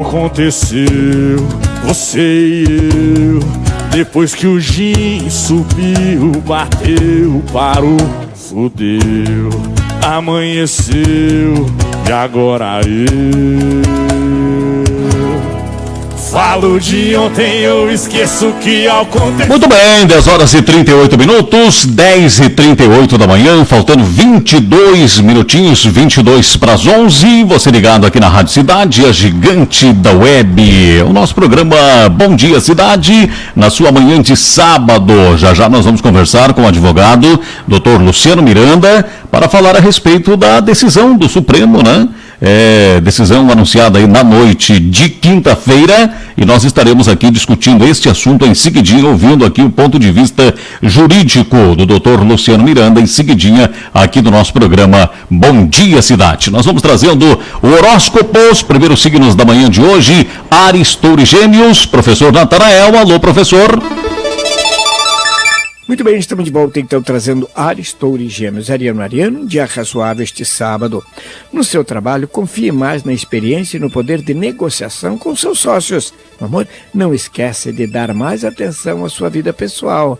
Aconteceu, você e eu. Depois que o gin subiu, bateu, parou, fudeu. Amanheceu e agora eu falo de ontem, eu esqueço que aconteceu. Muito bem, 10 horas e 38 minutos, 10 e 38 da manhã, faltando 22 minutinhos, 22 para as 11. Você ligado aqui na Rádio Cidade, a gigante da web. O nosso programa Bom Dia Cidade, na sua manhã de sábado. Já já nós vamos conversar com o advogado, Dr. Luciano Miranda, para falar a respeito da decisão do Supremo, né? Decisão anunciada aí na noite de quinta-feira, e nós estaremos aqui discutindo este assunto em seguidinha, ouvindo aqui o ponto de vista jurídico do Dr. Luciano Miranda, em seguidinha aqui do nosso programa Bom Dia Cidade. Nós vamos trazendo o horóscopo, os primeiros signos da manhã de hoje, Áries, Touro e Gêmeos, professor Natanael. Alô, professor. Muito bem, estamos de volta então trazendo Áries, Touro e Gêmeos. Ariano, dia razoável este sábado. No seu trabalho, confie mais na experiência e no poder de negociação com seus sócios. Meu amor, não esquece de dar mais atenção à sua vida pessoal.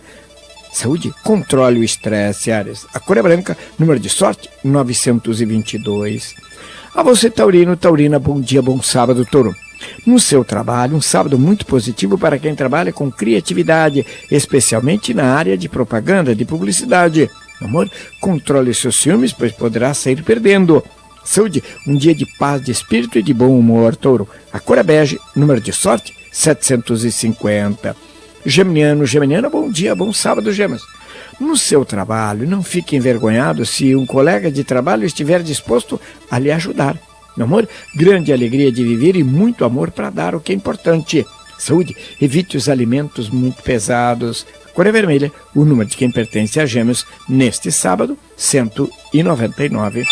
Saúde, controle o estresse, Áries. A cor é branca, número de sorte, 922. A você, Taurina, bom dia, bom sábado, Touro. No seu trabalho, um sábado muito positivo para quem trabalha com criatividade, especialmente na área de propaganda, de publicidade. Amor, controle seus ciúmes, pois poderá sair perdendo. Saúde, um dia de paz de espírito e de bom humor, Touro. A cor é bege, número de sorte, 750. Geminiana, bom dia, bom sábado, Gêmeos. No seu trabalho, não fique envergonhado se um colega de trabalho estiver disposto a lhe ajudar. Meu amor, grande alegria de viver e muito amor para dar, o que é importante. Saúde, evite os alimentos muito pesados. A cor é vermelha, o número de quem pertence a Gêmeos neste sábado, 199.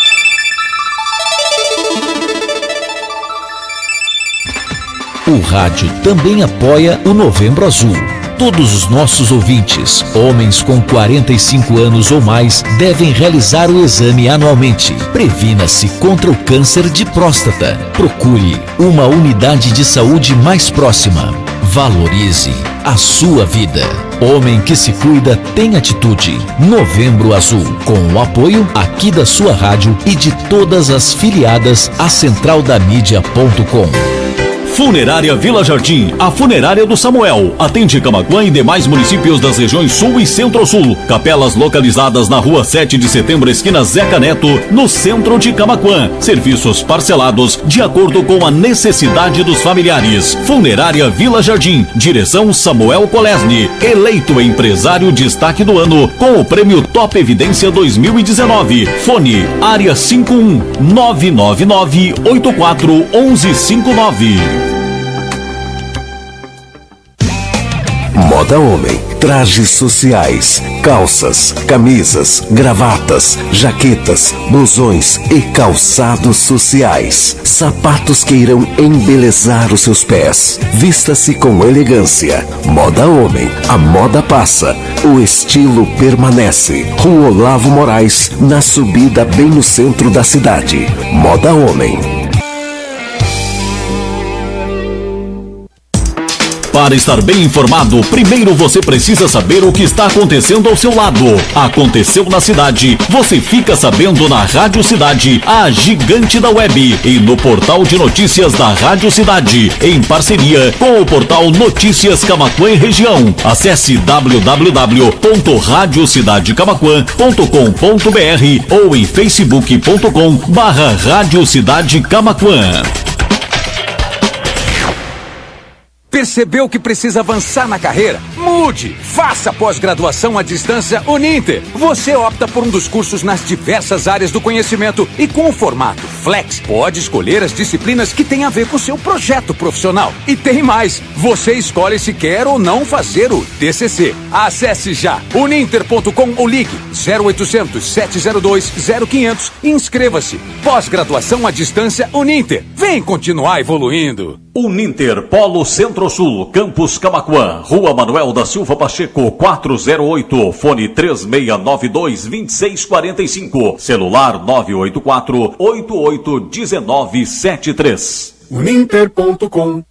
O rádio também apoia o Novembro Azul. Todos os nossos ouvintes, homens com 45 anos ou mais, devem realizar o exame anualmente. Previna-se contra o câncer de próstata. Procure uma unidade de saúde mais próxima. Valorize a sua vida. Homem que se cuida tem atitude. Novembro Azul, com o apoio aqui da sua rádio e de todas as filiadas à centraldamídia.com. Funerária Vila Jardim, a funerária do Samuel. Atende Camaquã e demais municípios das regiões Sul e Centro-Sul. Capelas localizadas na rua 7 de setembro, esquina Zeca Neto, no centro de Camaquã. Serviços parcelados de acordo com a necessidade dos familiares. Funerária Vila Jardim, direção Samuel Kolesny. Eleito empresário destaque do ano com o prêmio Top Evidência 2019. Fone área 51 999 84 1159. Moda Homem, trajes sociais, calças, camisas, gravatas, jaquetas, blusões e calçados sociais. Sapatos que irão embelezar os seus pés. Vista-se com elegância. Moda Homem, a moda passa, o estilo permanece. Rua Olavo Moraes, na subida bem no centro da cidade. Moda Homem. Para estar bem informado, primeiro você precisa saber o que está acontecendo ao seu lado. Aconteceu na cidade, você fica sabendo na Rádio Cidade, a gigante da web, e no portal de notícias da Rádio Cidade, em parceria com o portal Notícias Camaquã e Região. Acesse www.radiocidadecamaquã.com.br ou em facebook.com/Rádio Cidade Camaquã. Percebeu que precisa avançar na carreira? Mude! Faça pós-graduação à distância Uninter. Você opta por um dos cursos nas diversas áreas do conhecimento e com o formato Flex, pode escolher as disciplinas que têm a ver com o seu projeto profissional. E tem mais! Você escolhe se quer ou não fazer o TCC. Acesse já uninter.com ou ligue 0800 702 0500 e inscreva-se. Pós-graduação à distância Uninter. Vem continuar evoluindo. Uninter Polo Centro-Sul, Campus Camaquã, Rua Manuel da Silva Pacheco, 408, fone 3692-2645, celular 984-881973. Uninter.com.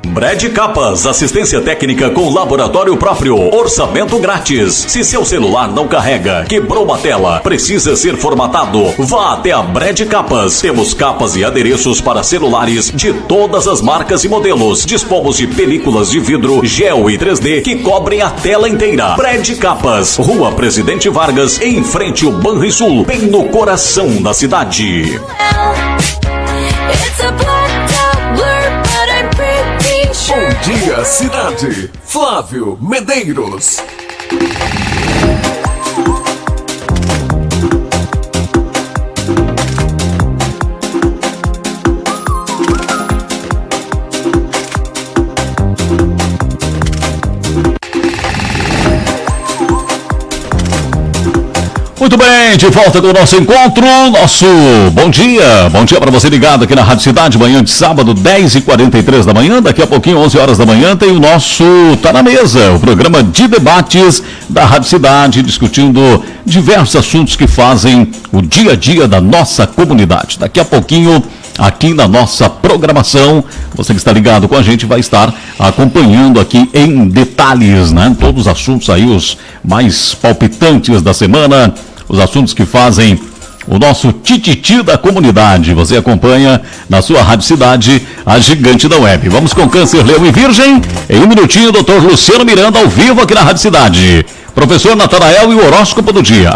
Brad Capas, assistência técnica com laboratório próprio, orçamento grátis. Se seu celular não carrega, quebrou uma tela, precisa ser formatado, vá até a Brad Capas. Temos capas e adereços para celulares de todas as marcas e modelos. Dispomos de películas de vidro, gel e 3D que cobrem a tela inteira. Brad Capas, Rua Presidente Vargas, em frente ao Banrisul, bem no coração da cidade. Bom dia, cidade. Flávio Medeiros. Muito bem, de volta com o nosso encontro, nosso bom dia para você ligado aqui na Rádio Cidade, manhã de sábado, 10h43 da manhã, daqui a pouquinho, 11 horas da manhã, tem o nosso Tá na Mesa, o programa de debates da Rádio Cidade, discutindo diversos assuntos que fazem o dia a dia da nossa comunidade. Daqui a pouquinho, aqui na nossa programação, você que está ligado com a gente vai estar acompanhando aqui em detalhes, né? Todos os assuntos aí, os mais palpitantes da semana, os assuntos que fazem o nosso tititi da comunidade. Você acompanha na sua Rádio Cidade, a gigante da web. Vamos com Câncer, Leão e Virgem. Em um minutinho, doutor Luciano Miranda, ao vivo aqui na Rádio Cidade. Professor Natanael e o horóscopo do dia.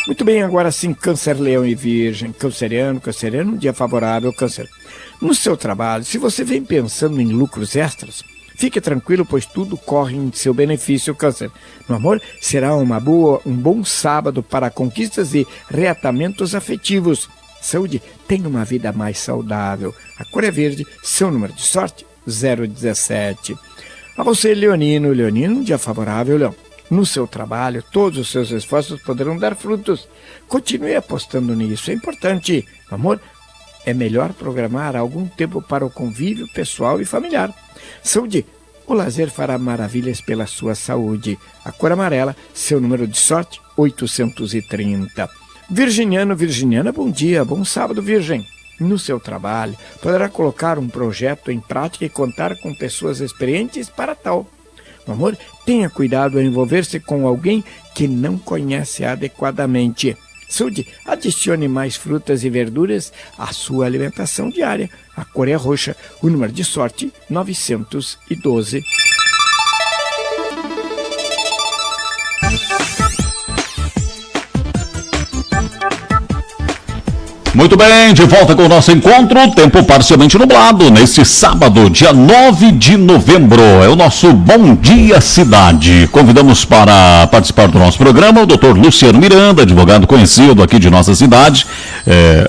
Muito bem, agora sim, Câncer, Leão e Virgem. Canceriano, um dia favorável, Câncer. No seu trabalho, se você vem pensando em lucros extras, fique tranquilo, pois tudo corre em seu benefício, Câncer. No amor, será um bom sábado para conquistas e reatamentos afetivos. Saúde, tenha uma vida mais saudável. A cor é verde, seu número de sorte, 017. A você, Leonino, um dia favorável, Leão. No seu trabalho, todos os seus esforços poderão dar frutos. Continue apostando nisso, é importante. No amor, é melhor programar algum tempo para o convívio pessoal e familiar. Saúde, o lazer fará maravilhas pela sua saúde. A cor amarela, seu número de sorte, 830. Virginiana, bom dia, bom sábado, Virgem. No seu trabalho, poderá colocar um projeto em prática e contar com pessoas experientes para tal. No amor, tenha cuidado ao envolver-se com alguém que não conhece adequadamente. Saúde, adicione mais frutas e verduras à sua alimentação diária. A cor é roxa, o número de sorte, 912. Muito bem, de volta com o nosso encontro, tempo parcialmente nublado, neste sábado, dia 9 de novembro, é o nosso Bom Dia Cidade. Convidamos para participar do nosso programa o doutor Luciano Miranda, advogado conhecido aqui de nossa cidade,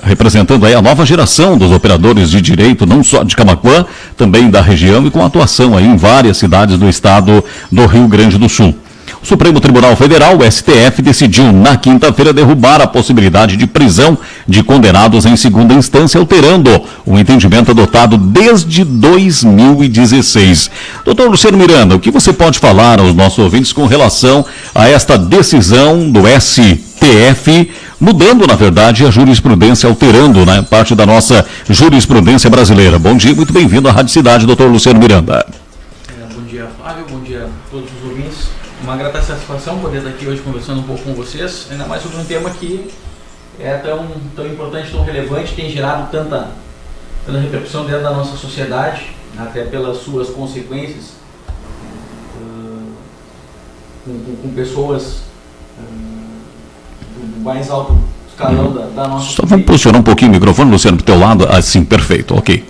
representando aí a nova geração dos operadores de direito, não só de Camaquã, também da região e com atuação aí em várias cidades do estado do Rio Grande do Sul. O Supremo Tribunal Federal, o STF, decidiu na quinta-feira derrubar a possibilidade de prisão de condenados em segunda instância, alterando o entendimento adotado desde 2016. Doutor Luciano Miranda, o que você pode falar aos nossos ouvintes com relação a esta decisão do STF, mudando, na verdade, a jurisprudência, alterando, né, parte da nossa jurisprudência brasileira? Bom dia, muito bem-vindo à Rádio Cidade, doutor Luciano Miranda. Bom dia, Flávio, bom dia a todos os ouvintes. Uma grata satisfação poder estar aqui hoje conversando um pouco com vocês, ainda mais sobre um tema que é tão importante, tão relevante, tem gerado tanta repercussão dentro da nossa sociedade, até pelas suas consequências, com pessoas do mais alto escalão da nossa sociedade. Vamos posicionar um pouquinho o microfone, Luciano, para o teu lado, assim, perfeito, ok.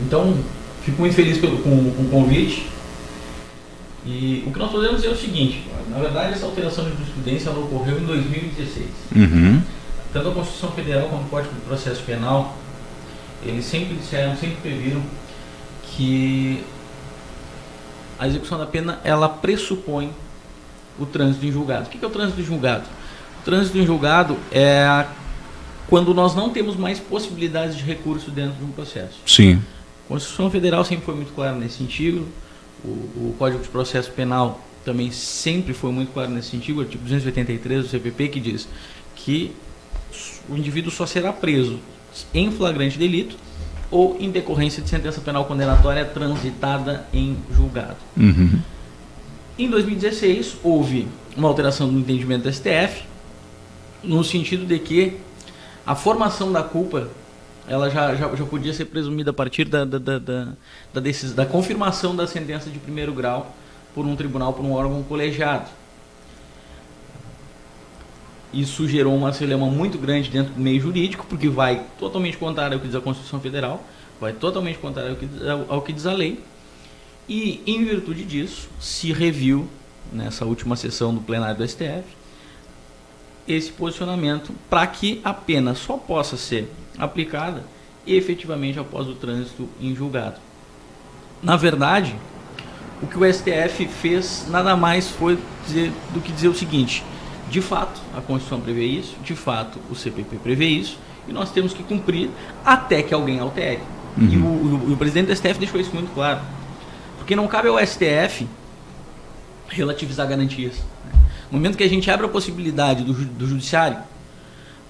Então, fico muito feliz com o convite. E o que nós podemos dizer é o seguinte: na verdade, essa alteração de jurisprudência ela ocorreu em 2016. Tanto a Constituição Federal quanto o Código de Processo Penal, eles sempre previram que a execução da pena ela pressupõe o trânsito em julgado. O que é o trânsito em julgado? O trânsito em julgado é quando nós não temos mais possibilidades de recurso dentro de um processo. Sim. A Constituição Federal sempre foi muito clara nesse sentido. O Código de Processo Penal também sempre foi muito claro nesse sentido, o artigo 283 do CPP, que diz que o indivíduo só será preso em flagrante delito ou em decorrência de sentença penal condenatória transitada em julgado. Uhum. Em 2016, houve uma alteração do entendimento do STF, no sentido de que a formação da culpa ela já podia ser presumida a partir da confirmação da sentença de primeiro grau por um tribunal, por um órgão colegiado. Isso gerou uma celeuma muito grande dentro do meio jurídico, porque vai totalmente contrário ao que diz a Constituição Federal, vai totalmente contrário ao que diz a lei, e em virtude disso se reviu, nessa última sessão do plenário do STF, esse posicionamento para que a pena só possa ser aplicada efetivamente após o trânsito em julgado. Na verdade, o que o STF fez nada mais foi do que dizer o seguinte: de fato, a Constituição prevê isso, de fato, o CPP prevê isso, e nós temos que cumprir até que alguém altere. E o presidente do STF deixou isso muito claro. Porque não cabe ao STF relativizar garantias. No momento que a gente abre a possibilidade do judiciário,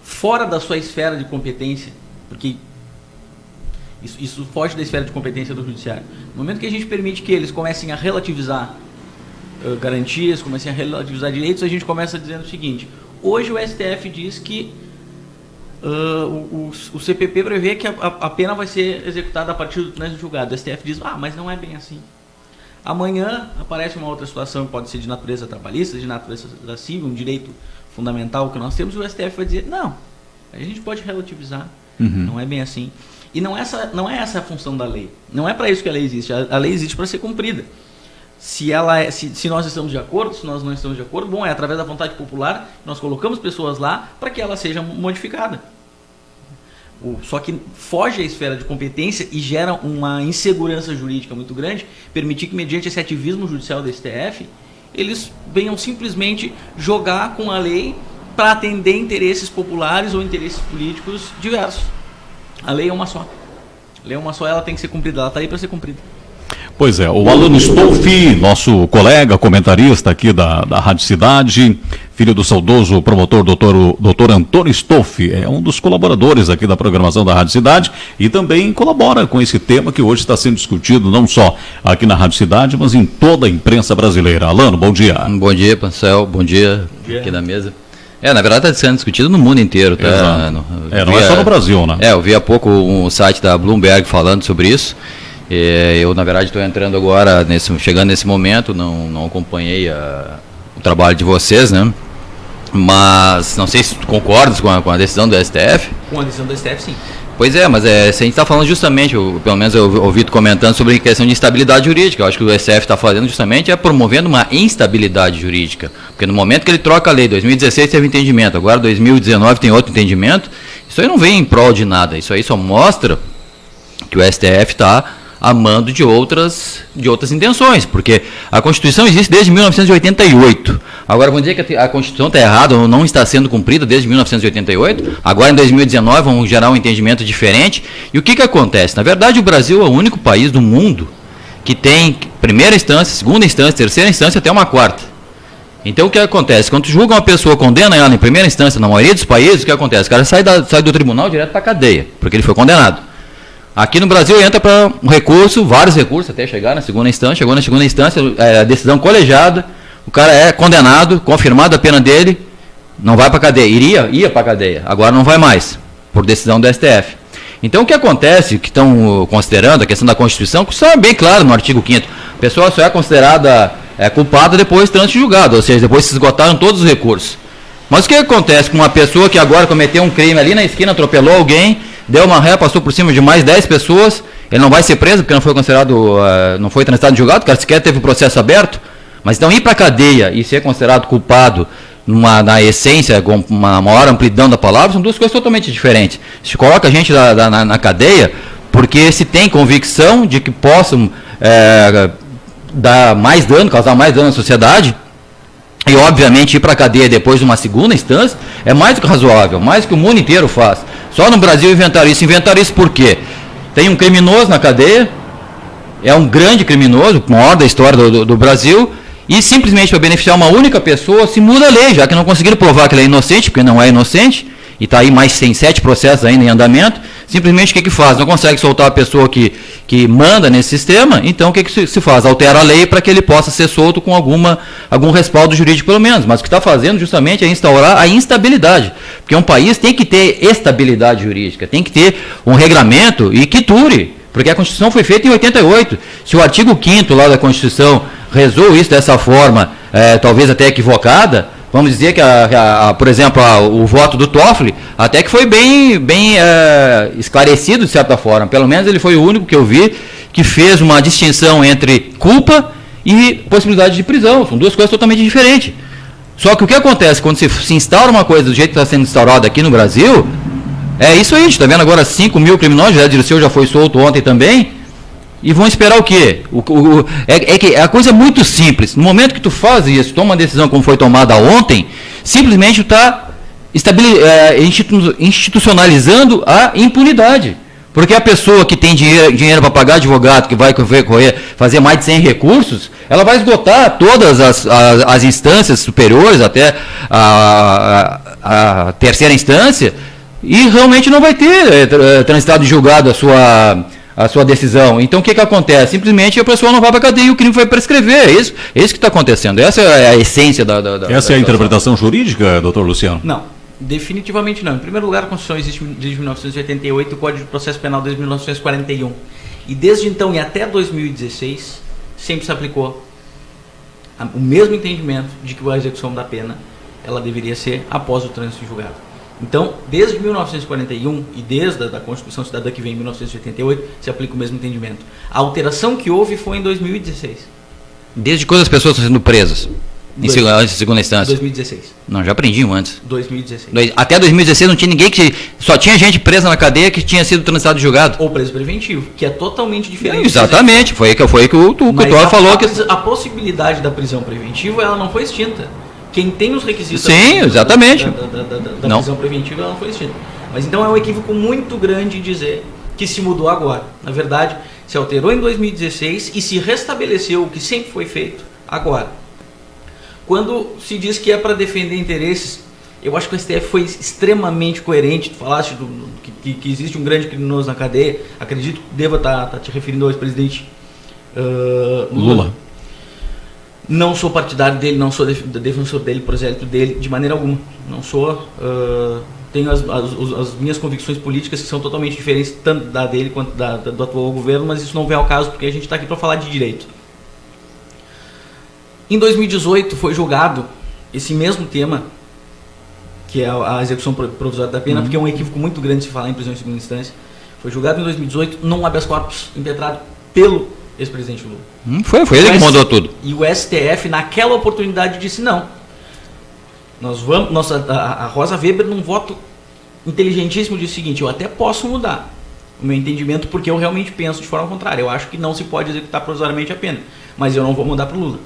fora da sua esfera de competência, porque isso foge da esfera de competência do judiciário, no momento que a gente permite que eles comecem a relativizar garantias, comecem a relativizar direitos, a gente começa dizendo o seguinte: hoje o STF diz que o CPP prevê que a pena vai ser executada a partir do trânsito julgado. O STF diz, mas não é bem assim. Amanhã aparece uma outra situação que pode ser de natureza trabalhista, de natureza civil, um direito fundamental que nós temos, e o STF vai dizer, não, a gente pode relativizar, não é bem assim. E não é essa a função da lei. Não é para isso que a lei existe. A lei existe para ser cumprida. Se nós estamos de acordo, se nós não estamos de acordo, bom, é através da vontade popular que nós colocamos pessoas lá para que ela seja modificada. Só que foge à esfera de competência e gera uma insegurança jurídica muito grande, permitir que, mediante esse ativismo judicial da STF, eles venham simplesmente jogar com a lei para atender interesses populares ou interesses políticos diversos. A lei é uma só. A lei é uma só, ela tem que ser cumprida, ela está aí para ser cumprida. Pois é, o Alano Stolfi, nosso colega, comentarista aqui da Rádio Cidade, filho do saudoso promotor doutor Antônio Stolfi, é um dos colaboradores aqui da programação da Rádio Cidade e também colabora com esse tema que hoje está sendo discutido não só aqui na Rádio Cidade, mas em toda a imprensa brasileira. Alano, bom dia. Bom dia, Pancel, bom dia aqui na mesa. Na verdade está sendo discutido no mundo inteiro, tá? Não é só no Brasil, né? Eu vi há pouco um site da Bloomberg falando sobre isso. Eu, na verdade, estou entrando agora, chegando nesse momento, não acompanhei o trabalho de vocês, né? Mas não sei se tu concordas com a decisão do STF. Com a decisão do STF, sim. Pois é, mas se a gente está falando justamente, pelo menos eu ouvi tu comentando sobre a questão de instabilidade jurídica. Eu acho que o STF está fazendo justamente promovendo uma instabilidade jurídica. Porque no momento que ele troca a lei, 2016 teve entendimento, agora 2019 tem outro entendimento, isso aí não vem em prol de nada. Isso aí só mostra que o STF está amando de outras intenções, porque a Constituição existe desde 1988. Agora, vamos dizer que a Constituição está errada ou não está sendo cumprida desde 1988, agora em 2019 vamos gerar um entendimento diferente. E o que acontece? Na verdade, o Brasil é o único país do mundo que tem primeira instância, segunda instância, terceira instância, até uma quarta. Então, o que acontece? Quando tu julga uma pessoa, condena ela em primeira instância, na maioria dos países, o que acontece? O cara sai do tribunal direto para a cadeia, porque ele foi condenado. Aqui no Brasil entra para um recurso, vários recursos até chegar na segunda instância. Chegou na segunda instância, a decisão colegiada, o cara é condenado, confirmada a pena dele, não vai para a cadeia. Ia para a cadeia, agora não vai mais, por decisão do STF. Então o que acontece, que estão considerando a questão da Constituição, que isso é bem claro no artigo 5º, a pessoa só é considerada culpada depois de trânsito julgado, ou seja, depois se esgotaram todos os recursos. Mas o que acontece com uma pessoa que agora cometeu um crime ali na esquina, atropelou alguém, deu uma ré, passou por cima de mais 10 pessoas, ele não vai ser preso porque não foi considerado, não foi transitado em julgado, o cara sequer teve o processo aberto, mas então ir para a cadeia e ser considerado culpado na essência, com uma maior amplidão da palavra, são duas coisas totalmente diferentes. Se coloca a gente na cadeia porque se tem convicção de que possam dar mais dano, causar mais dano à sociedade. E, obviamente, ir para a cadeia depois de uma segunda instância é mais do que razoável, mais do que o mundo inteiro faz. Só no Brasil inventaram isso. Inventaram isso por quê? Tem um criminoso na cadeia, é um grande criminoso, o maior da história do Brasil, e simplesmente para beneficiar uma única pessoa se muda a lei, já que não conseguiram provar que ele é inocente, porque não é inocente, e está aí mais, tem 7 processos ainda em andamento, simplesmente o que faz? Não consegue soltar a pessoa que manda nesse sistema, então o que se faz? Altera a lei para que ele possa ser solto com algum respaldo jurídico pelo menos, mas o que está fazendo justamente é instaurar a instabilidade, porque um país tem que ter estabilidade jurídica, tem que ter um regramento e que dure, porque a Constituição foi feita em 88, se o artigo 5º lá da Constituição rezou isso dessa forma, talvez até equivocada, vamos dizer que, por exemplo, o voto do Toffoli, até que foi bem esclarecido de certa forma, pelo menos ele foi o único que eu vi que fez uma distinção entre culpa e possibilidade de prisão, são 2 coisas totalmente diferentes. Só que o que acontece quando se instaura uma coisa do jeito que está sendo instaurada aqui no Brasil, é isso aí, a gente está vendo agora 5 mil criminosos, José Dirceu já foi solto ontem também, e vão esperar o quê? Que a coisa é muito simples. No momento que tu faz isso, toma uma decisão como foi tomada ontem, simplesmente está institucionalizando a impunidade. Porque a pessoa que tem dinheiro para pagar advogado, que vai fazer mais de 100 recursos, ela vai esgotar todas as instâncias superiores, até a terceira instância, e realmente não vai ter transitado e julgado a sua decisão. Então o que acontece? Simplesmente a pessoa não vai para a cadeia e o crime vai prescrever. É isso que está acontecendo. Essa é a essência da Essa é a interpretação jurídica, doutor Luciano? Não, definitivamente não. Em primeiro lugar, a Constituição existe desde 1988 e o Código de Processo Penal desde 1941. E desde então e até 2016, sempre se aplicou o mesmo entendimento de que a execução da pena ela deveria ser após o trânsito em julgado. Então, desde 1941 e desde a Constituição Cidadã que vem em 1988, se aplica o mesmo entendimento. A alteração que houve foi em 2016. Desde quando as pessoas estão sendo presas? Em segunda instância? 2016. Não, já aprendiam antes. 2016. Até 2016 não tinha ninguém só tinha gente presa na cadeia que tinha sido transitado e julgado. Ou preso preventivo, que é totalmente diferente. Exatamente, foi que o Tutor falou. A possibilidade da prisão preventiva, ela não foi extinta. Quem tem os requisitos exatamente. da prisão preventiva, ela não foi extinta. Mas então é um equívoco muito grande dizer que se mudou agora. Na verdade, se alterou em 2016 e se restabeleceu o que sempre foi feito agora. Quando se diz que é para defender interesses, eu acho que o STF foi extremamente coerente. Tu falaste que existe um grande criminoso na cadeia, acredito que deva estar te referindo ao ex-presidente Lula. Não sou partidário dele, não sou defensor dele, prosélito dele, de maneira alguma. Não sou. Tenho as minhas convicções políticas que são totalmente diferentes, tanto da dele quanto do atual governo, mas isso não vem ao caso porque a gente está aqui para falar de direito. Em 2018 foi julgado esse mesmo tema, que é a execução provisória da pena, porque é um equívoco muito grande se falar em prisão em segunda instância. Foi julgado em 2018 num habeas corpus impetrado pelo ex-presidente Lula. Foi ele que mandou tudo. E o STF, naquela oportunidade, disse não. A Rosa Weber, num voto inteligentíssimo, disse o seguinte: eu até posso mudar o meu entendimento porque eu realmente penso de forma contrária. Eu acho que não se pode executar provisoriamente a pena, mas eu não vou mudar para o Lula.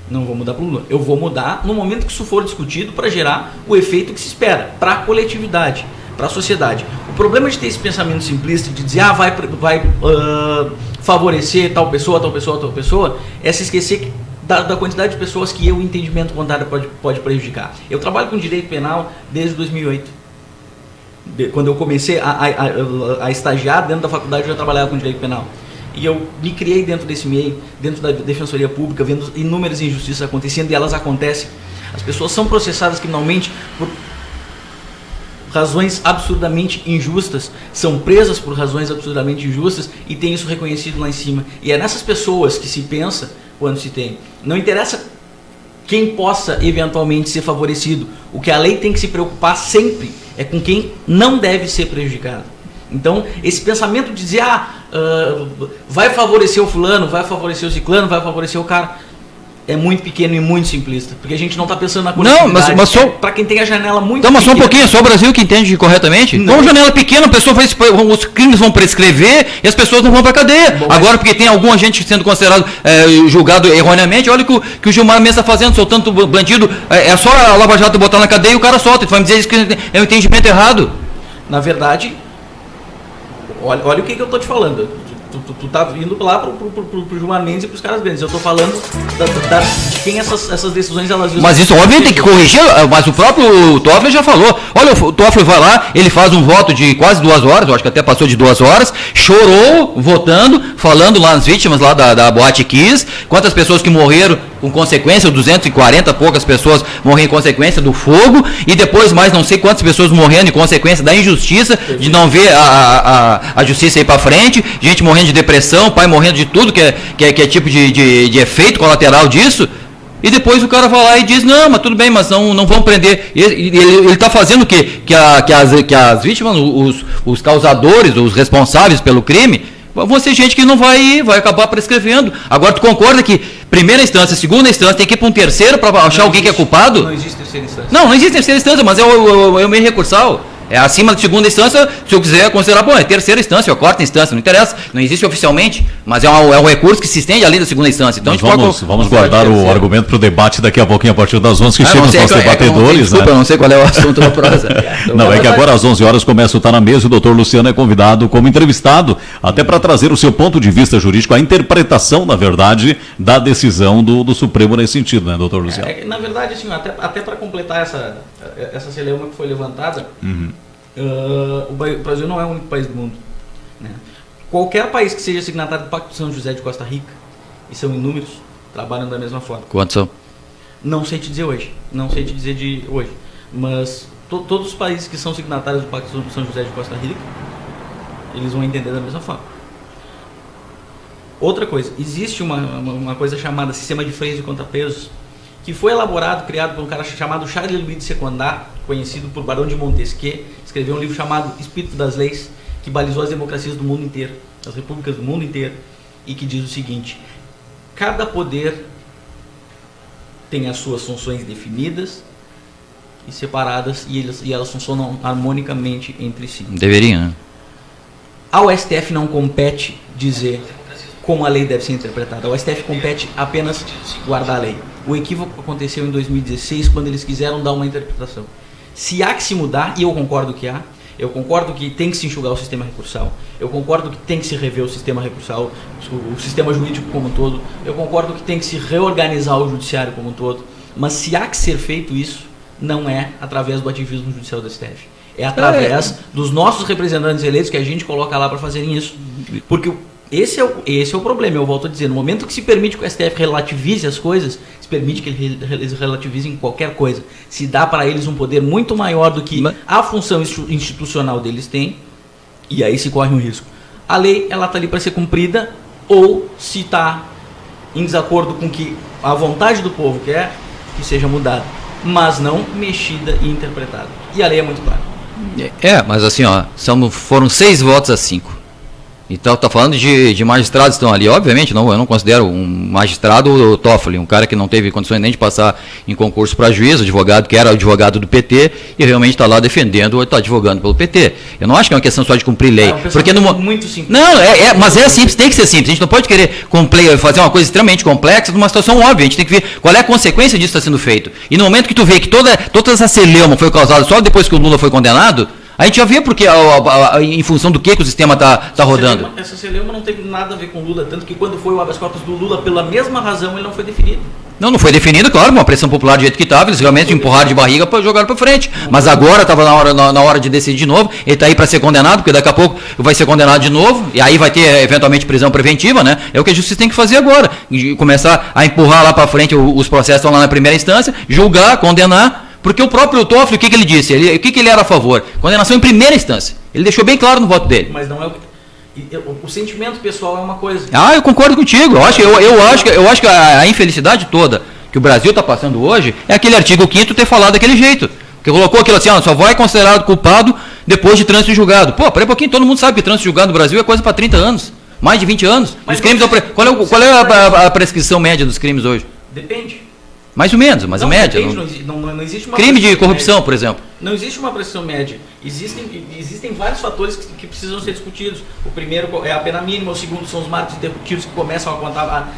Não vou mudar para o Lula. Eu vou mudar no momento que isso for discutido para gerar o efeito que se espera para a coletividade, para a sociedade. O problema de ter esse pensamento simplista de dizer vai favorecer tal pessoa, é se esquecer da quantidade de pessoas que o entendimento contrário pode prejudicar. Eu trabalho com direito penal desde 2008. Quando eu comecei a estagiar dentro da faculdade, eu já trabalhava com direito penal. E eu me criei dentro desse meio, dentro da Defensoria Pública, vendo inúmeras injustiças acontecendo, e elas acontecem. As pessoas são processadas criminalmente por razões absurdamente injustas, são presas por razões absurdamente injustas e tem isso reconhecido lá em cima. E é nessas pessoas que se pensa quando se tem. Não interessa quem possa eventualmente ser favorecido. O que a lei tem que se preocupar sempre é com quem não deve ser prejudicado. Então, esse pensamento de dizer, vai favorecer o fulano, vai favorecer o ciclano, vai favorecer o cara, é muito pequeno e muito simplista, porque a gente não está pensando na coletividade. Não, mas só para quem tem a janela muito pequena. Mas só um pouquinho, é só o Brasil que entende corretamente? Não. Uma janela pequena, a pessoa os crimes vão prescrever e as pessoas não vão para a cadeia. Bom, agora, porque tem algum agente sendo considerado julgado erroneamente, olha o que o Gilmar Mendes está fazendo, soltando bandido, é só a Lava Jato botar na cadeia e o cara solta. Tu vai me dizer isso que é um entendimento errado. Na verdade, olha o que eu estou te falando. Tu tá indo lá pro Gilmar Mendes e pros caras grandes. Eu tô falando de quem essas decisões elas visam. Mas isso, óbvio, tem que corrigir, mas o próprio Toffoli já falou. Olha, o Toffoli vai lá, ele faz um voto de quase 2 horas, eu acho que até passou de 2 horas, chorou, votando, falando lá nas vítimas lá da Boate Kiss, quantas pessoas que morreram com consequência, 240 poucas pessoas morreram em consequência do fogo, e depois mais não sei quantas pessoas morrendo em consequência da injustiça, de não ver a justiça ir para frente, gente morrendo de depressão, pai morrendo de tudo que é tipo de efeito colateral disso. E depois o cara vai lá e diz, não, mas tudo bem, mas não vão prender. Ele está fazendo o quê? Que as vítimas, os causadores, os responsáveis pelo crime, vão ser gente que não vai acabar prescrevendo. Agora, tu concorda que primeira instância, segunda instância, tem que ir para um terceiro para achar alguém que é culpado? Não existe terceira instância. Não existe terceira instância, mas é o meio recursal. É acima da segunda instância, se eu quiser considerar, bom, é terceira instância, ou quarta instância, não interessa, não existe oficialmente, mas é um recurso que se estende além da segunda instância. Então, vamos guardar o argumento para o debate daqui a pouquinho, a partir das 11, que chegam os nossos debatedores. Desculpa, eu não sei qual é o assunto da prosa. Não, é que agora às 11 horas começa o Tá na Mesa e o doutor Luciano é convidado como entrevistado, até para trazer o seu ponto de vista jurídico, a interpretação, na verdade, da decisão do Supremo nesse sentido, né, doutor Luciano? Na verdade, assim, até para completar essa celeuma que foi levantada, o Brasil não é o único país do mundo, né? Qualquer país que seja signatário do Pacto de São José de Costa Rica, e são inúmeros, trabalham da mesma forma. Quantos são? Não sei te dizer hoje, mas todos os países que são signatários do Pacto de São José de Costa Rica, eles vão entender da mesma forma. Outra coisa, existe uma coisa chamada sistema de freios e contrapesos, que foi criado por um cara chamado Charles Louis de Secondat, conhecido por Barão de Montesquieu, escreveu um livro chamado Espírito das Leis, que balizou as democracias do mundo inteiro, as repúblicas do mundo inteiro, e que diz o seguinte: cada poder tem as suas funções definidas e separadas, e elas funcionam harmonicamente entre si. Deveria, né? Ao STF não compete dizer como a lei deve ser interpretada. Ao STF compete apenas guardar a lei. O equívoco aconteceu em 2016, quando eles quiseram dar uma interpretação. Se há que se mudar, e eu concordo que há, eu concordo que tem que se enxugar o sistema recursal, eu concordo que tem que se rever o sistema recursal, o sistema jurídico como um todo, eu concordo que tem que se reorganizar o judiciário como um todo, mas se há que ser feito isso, não é através do ativismo judicial do STF. É através dos nossos representantes eleitos que a gente coloca lá para fazerem isso. Porque esse é o problema, eu volto a dizer, no momento que se permite que o STF relativize as coisas, se permite que eles relativizem qualquer coisa, se dá para eles um poder muito maior do que a função institucional deles tem, e aí se corre um risco. A lei, ela está ali para ser cumprida, ou se está em desacordo com que a vontade do povo quer, que seja mudada, mas não mexida e interpretada. E a lei é muito clara. Mas assim, foram 6 votos a 5. Então, tá falando de magistrados que estão ali. Obviamente, eu não considero um magistrado o Toffoli, um cara que não teve condições nem de passar em concurso para juiz, advogado que era advogado do PT, e realmente está lá defendendo ou está advogando pelo PT. Eu não acho que é uma questão só de cumprir lei. Porque muito simples. Não, mas é simples, tem que ser simples. A gente não pode querer fazer uma coisa extremamente complexa numa situação óbvia. A gente tem que ver qual é a consequência disso que está sendo feito. E no momento que tu vê que toda essa celeuma foi causada só depois que o Lula foi condenado, a gente já vê porque em função do que o sistema está rodando. Essa celeuma não teve nada a ver com o Lula, tanto que quando foi o habeas corpus do Lula, pela mesma razão, ele não foi definido. Não foi definido, claro, uma pressão popular do jeito que estava, eles realmente empurraram de barriga para jogar para frente. Mas agora estava na hora de decidir de novo, ele está aí para ser condenado, porque daqui a pouco vai ser condenado de novo, e aí vai ter eventualmente prisão preventiva, né? É o que a justiça tem que fazer agora, começar a empurrar lá para frente, os processos estão lá na primeira instância, julgar, condenar. Porque o próprio Toffoli, o que ele disse? O que ele era a favor? Condenação em primeira instância. Ele deixou bem claro no voto dele. Mas não é o sentimento pessoal é uma coisa. Eu concordo contigo. Eu acho que a infelicidade toda que o Brasil está passando hoje é aquele artigo 5º ter falado daquele jeito. Que colocou aquilo assim, só vai considerado culpado depois de trânsito julgado. Peraí um pouquinho, todo mundo sabe que trânsito julgado no Brasil é coisa para 30 anos. Mais de 20 anos. Os crimes, qual é a prescrição média dos crimes hoje? Depende. Mais ou menos, mas a média. Não existe uma crime de corrupção, média, por exemplo. Não existe uma prescrição média. Existem vários fatores que precisam ser discutidos. O primeiro é a pena mínima, o segundo são os marcos interruptivos que começam a contar.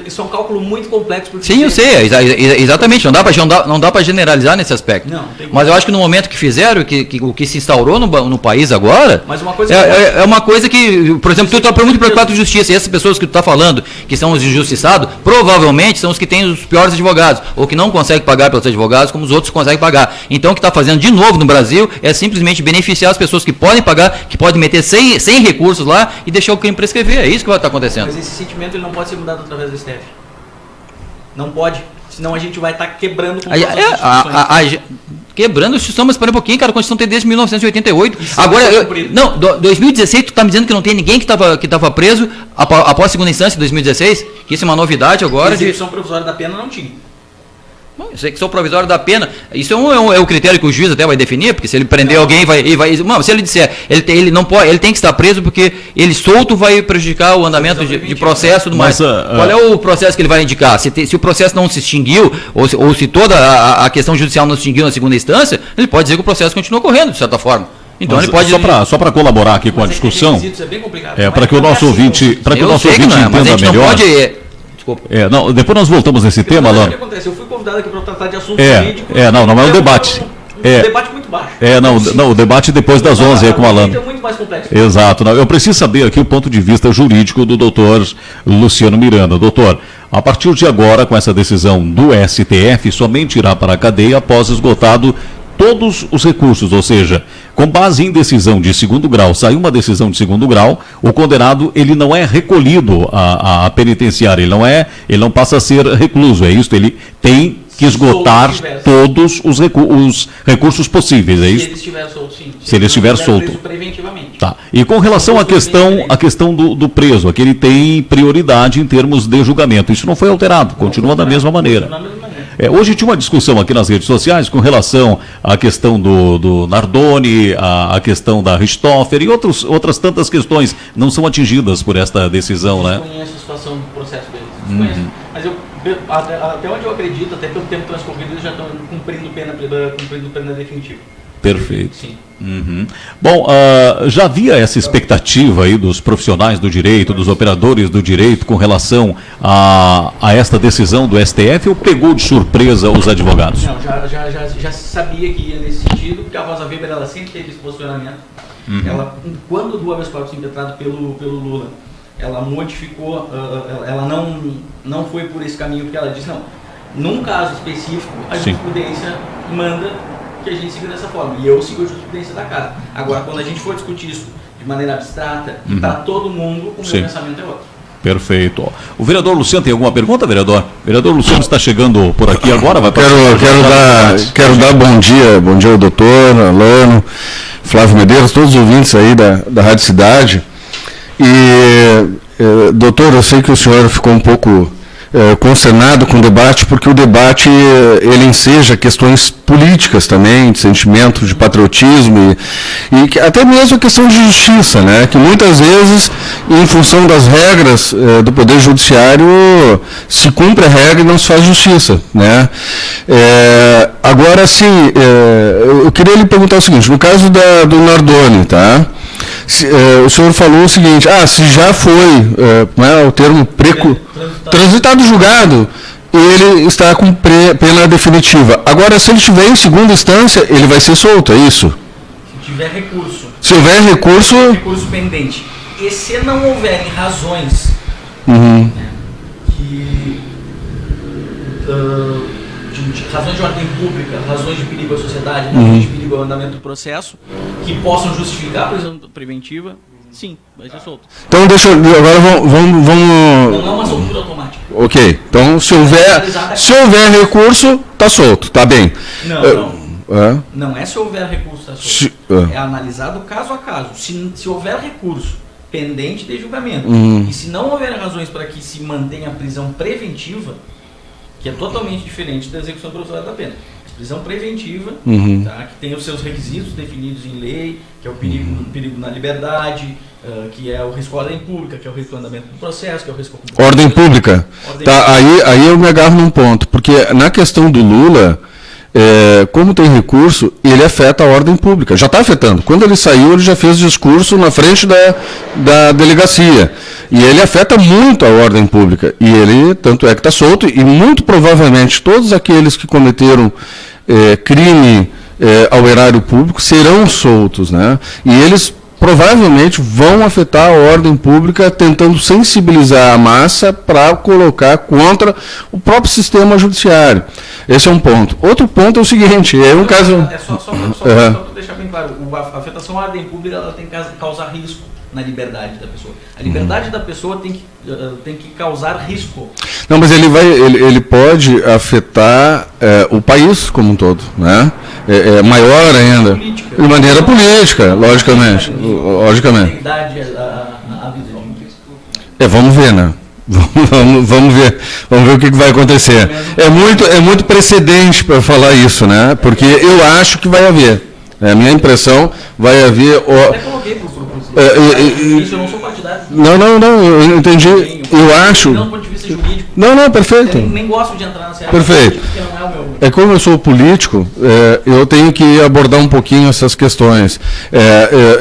Isso é um cálculo muito complexo. Sim, eu sei, exatamente, não dá para generalizar nesse aspecto. Mas eu acho que no momento que fizeram, o que se instaurou no país agora, mas uma coisa é uma coisa que, por exemplo, tu está muito preocupado com justiça, e essas pessoas que tu está falando, que são os injustiçados, provavelmente são os que têm os piores advogados, ou que não conseguem pagar pelos advogados como os outros conseguem pagar. Então o que está fazendo de novo no Brasil é simplesmente beneficiar as pessoas que podem pagar, que podem meter 100 recursos lá e deixar o crime prescrever. É isso que vai estar acontecendo. Mas esse sentimento ele não pode ser mudado através do STF. Não pode. Senão a gente vai estar quebrando com quebrando a Constituição, mas para um pouquinho, cara, a Constituição tem desde 1988. Agora, 2016, tu tá me dizendo que não tem ninguém que estava preso após a segunda instância, 2016? Que isso é uma novidade agora. Execução provisória da pena não tinha. Execução provisória da pena, isso é o critério que o juiz até vai definir, porque se ele prender alguém, se ele disser, ele não pode, ele tem que estar preso porque ele solto vai prejudicar o andamento de processo e tudo mais. Qual é o processo que ele vai indicar? Se o processo não se extinguiu, ou se toda a questão judicial não se extinguiu na segunda instância, ele pode dizer que o processo continua correndo, de certa forma. Então ele pode só para colaborar aqui com a discussão, para que o nosso ouvinte entenda melhor. Depois nós voltamos nesse tema, Alano. O que acontece? Eu fui convidado aqui para tratar de assuntos jurídicos. Não é um debate. Um debate muito baixo. O debate depois das 11 aí com o Alano. É muito mais complexo. Exato. Eu preciso saber aqui o ponto de vista jurídico do doutor Luciano Miranda. Doutor, a partir de agora, com essa decisão do STF, somente irá para a cadeia após esgotado todos os recursos, ou seja, com base em decisão de segundo grau, saiu uma decisão de segundo grau, o condenado ele não é recolhido à penitenciária, ele não passa a ser recluso, é isso? Ele tem que esgotar todos os recursos possíveis, é isso? Se ele estiver solto, sim. Se ele estiver solto. Preventivamente. Tá. E com relação à questão do preso, aqui ele tem prioridade em termos de julgamento, isso não foi alterado, continua da mesma maneira. Hoje tinha uma discussão aqui nas redes sociais com relação à questão do Nardoni, a questão da Richthofen e outras tantas questões não são atingidas por esta decisão, né? Eu conheço a situação do processo deles, mas até onde eu acredito, até pelo tempo transcorrido, eles já estão cumprindo pena definitiva. Perfeito. Sim. Bom, já havia essa expectativa aí dos profissionais do direito, dos operadores do direito com relação a esta decisão do STF ou pegou de surpresa os advogados? Não, já sabia que ia nesse sentido, porque a Rosa Weber ela sempre teve esse posicionamento. Ela, quando o habeas corpus impetrado pelo Lula, ela modificou, ela não foi por esse caminho, porque ela disse, não, num caso específico, a jurisprudência manda que a gente siga dessa forma, e eu sigo a jurisprudência da casa. Agora, quando a gente for discutir isso de maneira abstrata, e para todo mundo, o meu pensamento é outro. Perfeito. O vereador Luciano tem alguma pergunta, vereador? O vereador Luciano está chegando por aqui agora. Quero dar bom dia ao doutor, Alano, Flávio Medeiros, todos os ouvintes aí da Rádio Cidade. E, doutor, eu sei que o senhor ficou um pouco consternado com o debate, porque o debate ele enseja questões políticas também, de sentimento de patriotismo e até mesmo a questão de justiça, né? Que muitas vezes, em função das regras do Poder Judiciário, se cumpre a regra e não se faz justiça, né? Agora, sim, eu queria lhe perguntar o seguinte, no caso do Nardoni, tá? O senhor falou o seguinte, se já foi o termo transitado julgado, ele está com pena definitiva. Agora, se ele estiver em segunda instância, ele vai ser solto, é isso? Se tiver recurso. Se houver recurso... Recurso pendente. E se não houverem razões razões de ordem pública, razões de perigo à sociedade, razões de perigo ao andamento do processo, que possam justificar a prisão preventiva, sim, vai ser solto. Então, agora vamos... Não é uma soltura automática. Ok, então se houver recurso, está solto, está bem. Não é se houver recurso, está solto. É analisado caso a caso. Se houver recurso pendente de julgamento, e se não houver razões para que se mantenha a prisão preventiva, que é totalmente diferente da execução provisória da pena. Prisão preventiva, tá, que tem os seus requisitos definidos em lei, que é o perigo na liberdade, que é o risco à ordem pública, que é o risco ao andamento do processo, que é o risco ao ordem pública. Aí eu me agarro num ponto, porque na questão do Lula, como tem recurso, ele afeta a ordem pública. Já está afetando. Quando ele saiu, ele já fez discurso na frente da delegacia. E ele afeta muito a ordem pública. E ele, tanto é que está solto, e muito provavelmente todos aqueles que cometeram crime ao erário público serão soltos, né? E eles provavelmente vão afetar a ordem pública, tentando sensibilizar a massa para colocar contra o próprio sistema judiciário. Esse é um ponto. Outro ponto é o seguinte, um caso... Só para deixar bem claro, a afetação à ordem pública ela tem que causar risco na liberdade da pessoa. A liberdade da pessoa tem que causar risco. Não, mas ele pode afetar o país como um todo, né? Maior ainda. De maneira política, logicamente. Vamos ver, né? Vamos ver o que vai acontecer. É muito precedente para falar isso, né? Porque eu acho que vai haver. A minha impressão vai haver. Isso, eu não sou partidário. Não, eu entendi. Eu acho. Não, do ponto de vista jurídico. Não, perfeito. Eu nem gosto de entrar nessa área. Perfeito. Como eu sou político, eu tenho que abordar um pouquinho essas questões.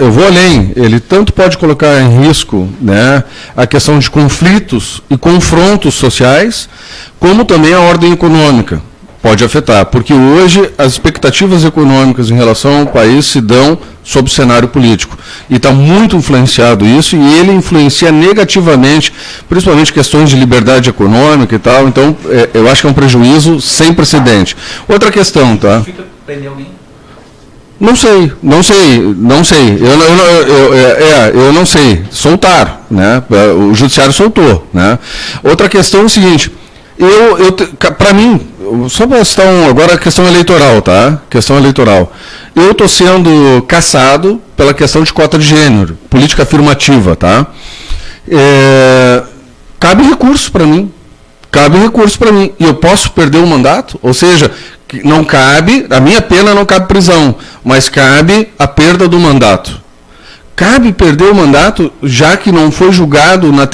Eu vou além. Ele tanto pode colocar em risco, né, a questão de conflitos e confrontos sociais, como também a ordem econômica. Pode afetar, porque hoje as expectativas econômicas em relação ao país se dão sob o cenário político. E está muito influenciado isso, e ele influencia negativamente, principalmente questões de liberdade econômica e tal. Então, eu acho que é um prejuízo sem precedente. Outra questão, tá? Fica prender alguém? Não sei. Eu não sei. Soltaram, né? O judiciário soltou, né? Outra questão é o seguinte, para mim, só para citar agora a questão eleitoral, tá? Questão eleitoral. Eu estou sendo caçado pela questão de cota de gênero, política afirmativa, tá? Cabe recurso para mim. E eu posso perder o mandato? Ou seja, não cabe, a minha pena não cabe prisão, mas cabe a perda do mandato. Cabe perder o mandato, já que não foi julgado na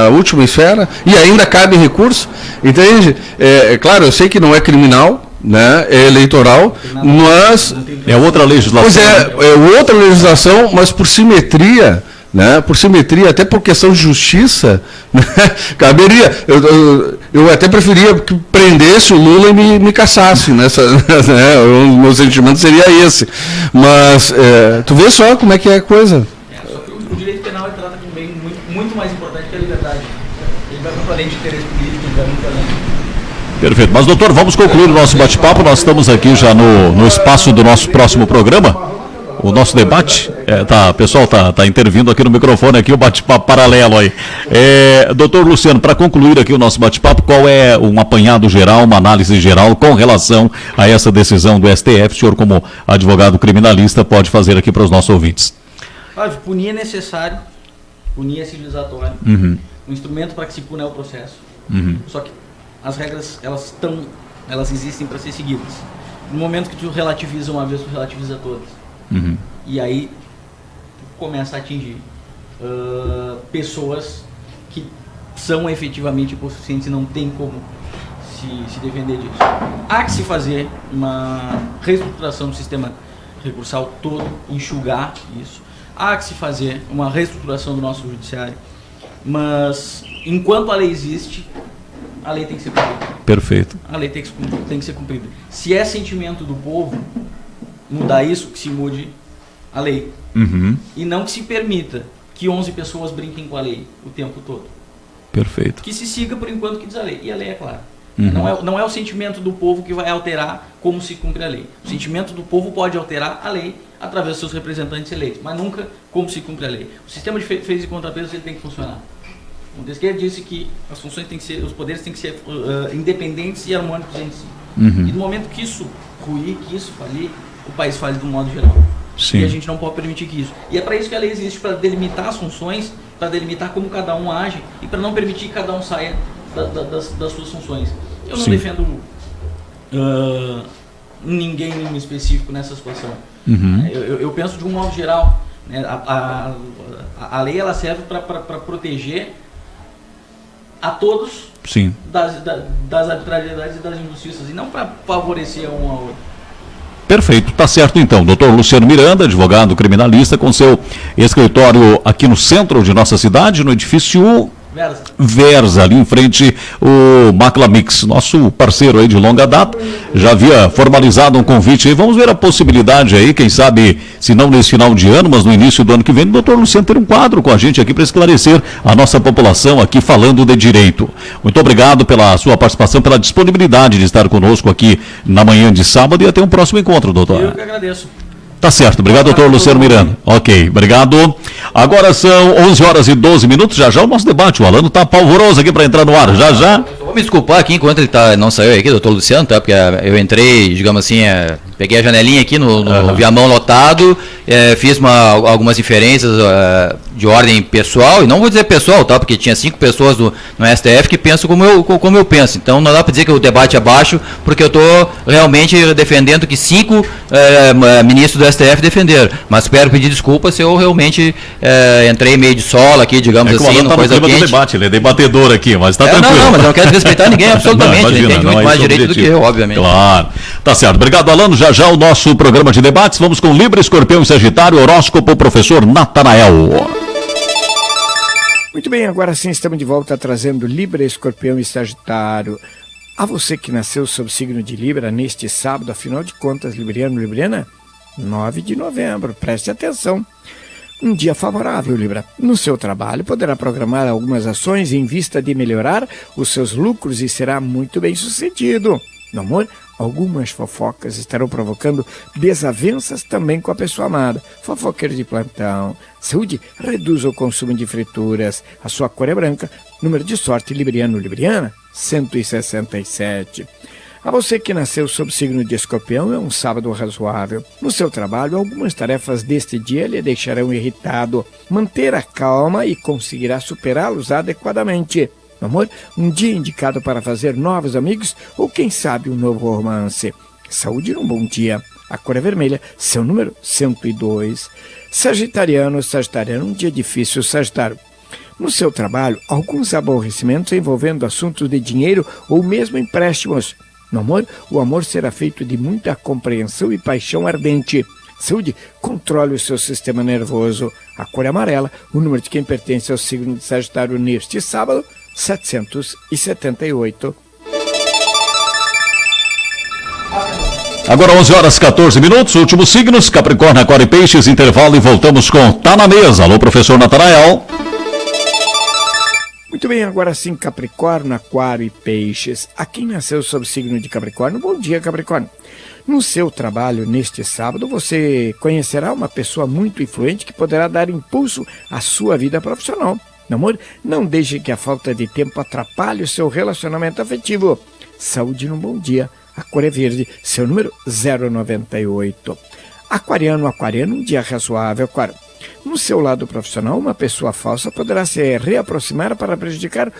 última esfera, e ainda cabe recurso, entende? Claro, eu sei que não é criminal, né? É eleitoral, mas... É outra legislação. Pois é outra legislação, mas por simetria, né? Por simetria, até por questão de justiça, né? Caberia. Eu até preferia que prendesse o Lula e me caçasse nessa, né? O meu sentimento seria esse. Mas tu vê só como é que é a coisa. Só que o direito penal trata de um bem muito mais importante que a liberdade. Ele vai muito além de interesse político, ele vai muito além. Perfeito. Mas, doutor, vamos concluir o nosso bate-papo. Nós estamos aqui já no espaço do nosso próximo programa. O nosso debate, o pessoal está intervindo aqui no microfone, aqui o bate-papo paralelo aí. Doutor Luciano, para concluir aqui o nosso bate-papo, qual é um apanhado geral, uma análise geral com relação a essa decisão do STF? O senhor, como advogado criminalista, pode fazer aqui para os nossos ouvintes. Punir é necessário, punir é civilizatório. Um instrumento para que se puna é o processo. Só que as regras, elas existem para ser seguidas. No momento que tu relativiza uma vez, tu relativiza todas. E aí começa a atingir pessoas que são efetivamente hipossuficientes e não tem como se defender disso. Há que se fazer uma reestruturação do sistema recursal todo, enxugar isso. Há que se fazer uma reestruturação do nosso judiciário, mas enquanto a lei existe, a lei tem que ser cumprida. Perfeito. A lei tem que ser cumprida. Se é sentimento do povo mudar isso, que se mude a lei. E não que se permita que 11 pessoas brinquem com a lei o tempo todo. Perfeito. Que se siga por enquanto que diz a lei. E a lei é clara. Não é o sentimento do povo que vai alterar como se cumpre a lei. O sentimento do povo pode alterar a lei através dos seus representantes eleitos, mas nunca como se cumpre a lei. O sistema de freios e contrapesos ele tem que funcionar. Montesquieu disse que as funções têm que ser, os poderes têm que ser independentes e harmônicos entre si. E no momento que isso ruir, que isso falir, o país fale de um modo geral. Sim. E a gente não pode permitir que isso. E é para isso que a lei existe, para delimitar as funções, para delimitar como cada um age e para não permitir que cada um saia das suas funções. Eu não defendo ninguém em específico nessa situação. Eu penso de um modo geral. Né? A lei ela serve para proteger a todos Sim. das arbitrariedades e das injustiças, e não para favorecer um ao outro. Perfeito, tá certo então. Dr. Luciano Miranda, advogado criminalista, com seu escritório aqui no centro de nossa cidade, no edifício Versa, ali em frente o Maclamix, nosso parceiro aí de longa data, já havia formalizado um convite aí. Vamos ver a possibilidade aí, quem sabe, se não nesse final de ano, mas no início do ano que vem, o doutor Luciano ter um quadro com a gente aqui para esclarecer a nossa população aqui falando de direito. Muito obrigado pela sua participação, pela disponibilidade de estar conosco aqui na manhã de sábado, e até um próximo encontro, doutor. Eu que agradeço. Tá certo, obrigado, doutor Luciano Miranda. Ok, obrigado. Agora são 11h12, já o nosso debate, o Alano tá palvoroso aqui para entrar no ar, já. Vou me desculpar aqui enquanto ele não saiu aqui, doutor Luciano, tá? Porque eu entrei, digamos assim, peguei a janelinha aqui no Viamão lotado, fiz algumas inferências de ordem pessoal, e não vou dizer pessoal, tá? Porque tinha 5 pessoas no STF que pensam como eu penso. Então não dá para dizer que o debate é baixo, porque eu estou realmente defendendo que 5 ministros do STF defenderam. Mas espero pedir desculpa se eu realmente entrei meio de sola aqui, digamos assim, numa coisa quente. Debate, ele é debatedor aqui, mas está tranquilo. Não, mas eu não quero desrespeitar ninguém, absolutamente. Ele entende muito mais direito do que eu, obviamente. Claro. Tá certo. Obrigado, Alano. Já o nosso programa de debates. Vamos com Libra, Escorpião e Sagitário, horóscopo, professor Natanael. Muito bem, agora sim estamos de volta trazendo Libra, Escorpião e Sagitário. A você que nasceu sob signo de Libra neste sábado, afinal de contas, Libriano, Libriana, 9 de novembro, preste atenção. Um dia favorável, Libra. No seu trabalho, poderá programar algumas ações em vista de melhorar os seus lucros e será muito bem sucedido. No amor, algumas fofocas estarão provocando desavenças também com a pessoa amada. Fofoqueiro de plantão. Saúde, reduza o consumo de frituras. A sua cor é branca. Número de sorte, Libriano, Libriana, 167. A você que nasceu sob signo de Escorpião, é um sábado razoável. No seu trabalho, algumas tarefas deste dia lhe deixarão irritado. Manter a calma e conseguirá superá-los adequadamente. No amor, um dia indicado para fazer novos amigos ou, quem sabe, um novo romance. Saúde num bom dia. A cor é vermelha, seu número 102. Sagitariano, um dia difícil, Sagitário. No seu trabalho, alguns aborrecimentos envolvendo assuntos de dinheiro ou mesmo empréstimos. No amor, o amor será feito de muita compreensão e paixão ardente. Saúde, controle o seu sistema nervoso. A cor é amarela, o número de quem pertence ao signo de Sagitário neste sábado, 778. Agora 11h14, últimos signos, Capricórnio, Aquário e Peixes, intervalo e voltamos com Tá na Mesa. Alô, professor Natanael. Muito bem, agora sim, Capricórnio, Aquário e Peixes. A quem nasceu sob signo de Capricórnio, bom dia, Capricórnio. No seu trabalho, neste sábado, você conhecerá uma pessoa muito influente que poderá dar impulso à sua vida profissional. No amor, não deixe que a falta de tempo atrapalhe o seu relacionamento afetivo. Saúde num bom dia. A cor é verde, seu número 098. Aquariano, um dia razoável, Aquário. No seu lado profissional, uma pessoa falsa poderá se reaproximar para prejudicar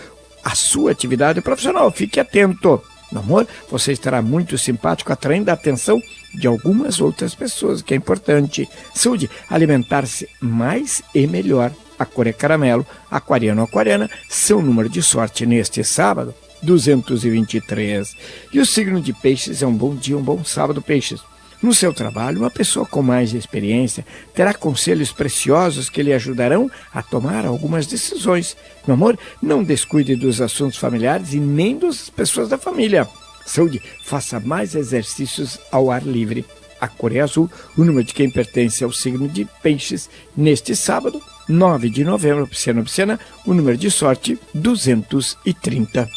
a sua atividade profissional. Fique atento. No amor, você estará muito simpático, atraindo a atenção de algumas outras pessoas, que é importante. Saúde, alimentar-se mais e melhor. A cor é caramelo. Aquariano, aquariana, seu número de sorte neste sábado, 223. E o signo de Peixes é um bom dia, um bom sábado, Peixes. No seu trabalho, uma pessoa com mais experiência terá conselhos preciosos que lhe ajudarão a tomar algumas decisões. No amor, não descuide dos assuntos familiares e nem das pessoas da família. Saúde, faça mais exercícios ao ar livre. A cor é azul, o número de quem pertence ao signo de Peixes neste sábado, 9 de novembro, Pisciana, o número de sorte, 230.